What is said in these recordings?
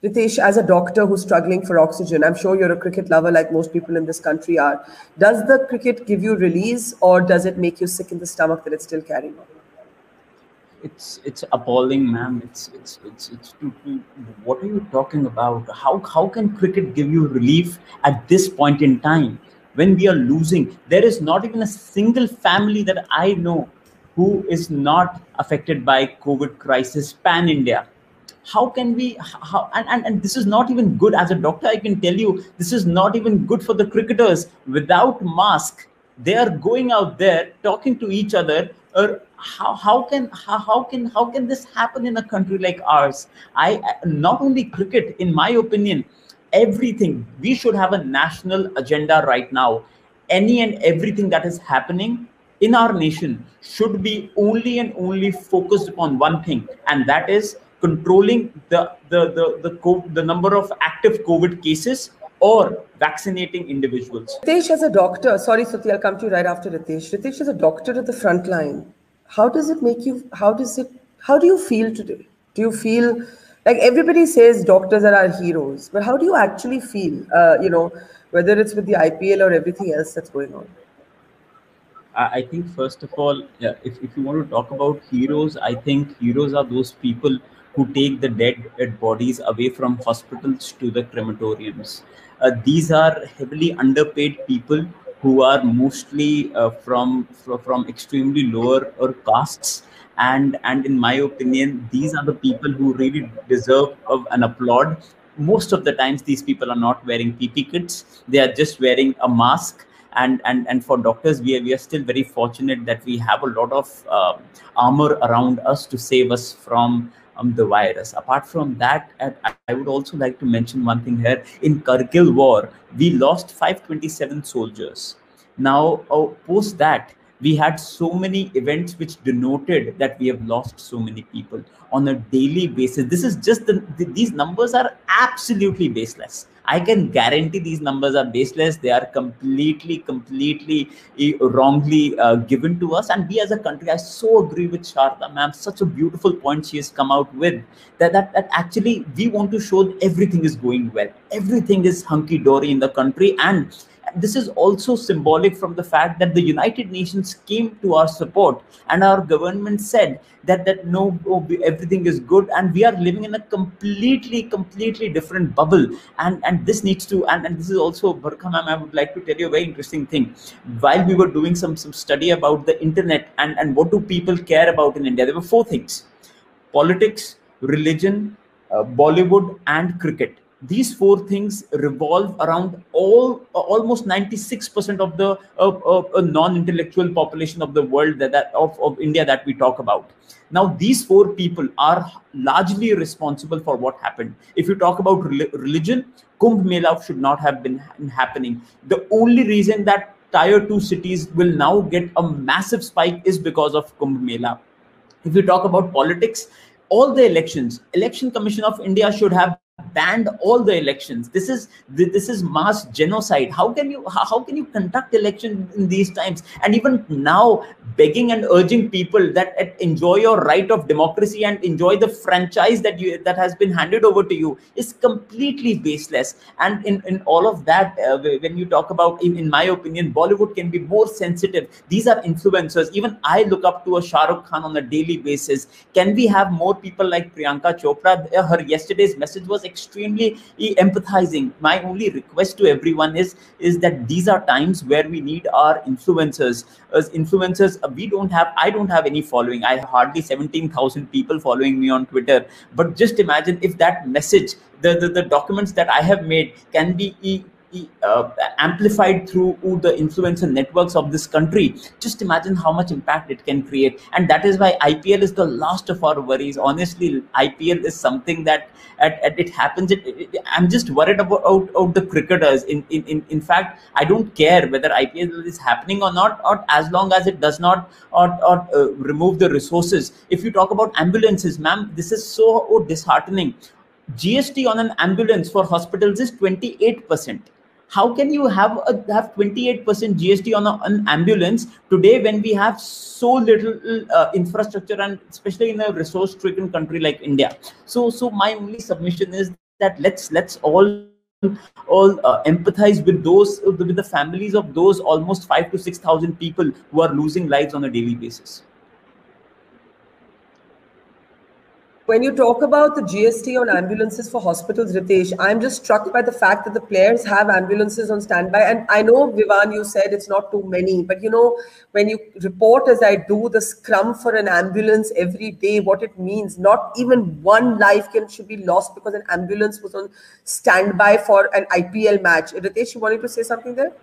Ritesh, as a doctor who's struggling for oxygen, I'm sure you're a cricket lover like most people in this country are. Does the cricket give you release, or does it make you sick in the stomach that it's still carrying on? It's appalling, ma'am. What are you talking about? How can cricket give you relief at this point in time when we are losing? There is not even a single family that I know who is not affected by COVID crisis pan India. How can we how and this is not even good. As a doctor, I can tell you this is not even good for the cricketers. Without mask, they are going out there talking to each other. Or how can this happen in a country like ours? I Not only cricket, in my opinion, everything, we should have a national agenda right now. Any and everything that is happening in our nation should be only and only focused upon one thing, and that is controlling the number of active COVID cases or vaccinating individuals. Ritesh, as a doctor, sorry, Suti, I'll come to you right after Ritesh. Ritesh, as a doctor at the front line, how does it make you, how do you feel today? Do you feel like everybody says doctors are our heroes, but how do you actually feel, whether it's with the IPL or everything else that's going on? I think first of all, yeah, if you want to talk about heroes, I think heroes are those people who take the dead bodies away from hospitals to the crematoriums. These are heavily underpaid people who are mostly from extremely lower or castes, and in my opinion, these are the people who really deserve of an applaud. Most of the times, these people are not wearing PP kits; they are just wearing a mask. And for doctors, we are still very fortunate that we have a lot of armor around us to save us from the virus. Apart from that, I would also like to mention one thing here. In Kargil war, we lost 527 soldiers. Now, post that, we had so many events which denoted that we have lost so many people on a daily basis. This is just these numbers are absolutely baseless. I can guarantee these numbers are baseless. They are completely wrongly given to us. And we as a country, I so agree with Sharda, ma'am. Such a beautiful point she has come out with, that actually we want to show that everything is going well. Everything is hunky dory in the country. And this is also symbolic from the fact that the United Nations came to our support, and our government said that no, everything is good, and we are living in a completely different bubble. And this needs to, and this is also, Barkha ma'am, I would like to tell you a very interesting thing. While we were doing some study about the internet and what do people care about in India, there were four things: politics, religion, Bollywood, and cricket. These four things revolve around almost 96% of the non-intellectual population of the world, of India, that we talk about. Now, these four people are largely responsible for what happened. If you talk about religion, Kumbh Mela should not have been happening. The only reason that tier 2 cities will now get a massive spike is because of Kumbh Mela. If you talk about politics, all the elections, Election Commission of India should have banned all the elections. This is mass genocide. How can you conduct election in these times? And even now, begging and urging people that enjoy your right of democracy and enjoy the franchise that has been handed over to you is completely baseless. And in all of that, when you talk about, in my opinion, Bollywood can be more sensitive. These are influencers. Even I look up to a Shah Rukh Khan on a daily basis. Can we have more people like Priyanka Chopra? Her yesterday's message was extremely empathizing. My only request to everyone is that these are times where we need our influencers. As influencers, I don't have any following. I have hardly 17,000 people following me on Twitter. But just imagine if that message, the documents that I have made, can be amplified through the influencer networks of this country. Just imagine how much impact it can create. And that is why IPL is the last of our worries. Honestly, IPL is something that it happens. I'm just worried about the cricketers. In fact, I don't care whether IPL is happening or not, or as long as it does not remove the resources. If you talk about ambulances, ma'am, this is so disheartening. GST on an ambulance for hospitals is 28%. How can you have 28% GST on an ambulance today when we have so little infrastructure, and especially in a resource-stricken country like India? So my only submission is that let's all empathize with those, with the families of those almost 5 to 6,000 people who are losing lives on a daily basis. When you talk about the GST on ambulances for hospitals, Ritesh, I'm just struck by the fact that the players have ambulances on standby. And I know, Vivan, you said it's not too many, but when you report, as I do, the scrum for an ambulance every day, what it means, not even one life should be lost because an ambulance was on standby for an IPL match. Ritesh, you wanted to say something there?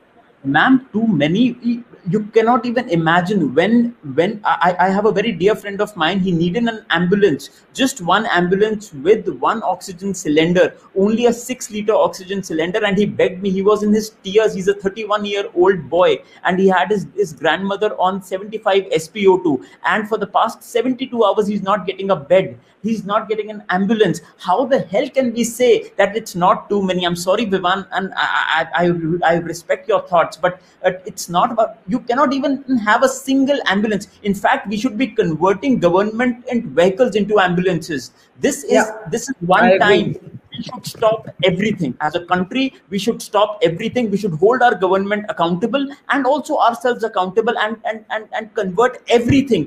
Ma'am, too many. You cannot even imagine. When I have a very dear friend of mine, he needed an ambulance, just one ambulance with one oxygen cylinder, only a 6-liter oxygen cylinder, and he begged me. He was in his tears. He's a 31-year-old boy, and he had his grandmother on 75 SpO2, and for the past 72 hours he's not getting a bed, he's not getting an ambulance. How the hell can we say that it's not too many? I'm sorry, Vivan, and I respect your thoughts, but it's not about, you cannot even have a single ambulance. In fact, we should be converting government and vehicles into ambulances. This is one time we should stop everything. As a country, we should stop everything. We should hold our government accountable and also ourselves accountable, and convert everything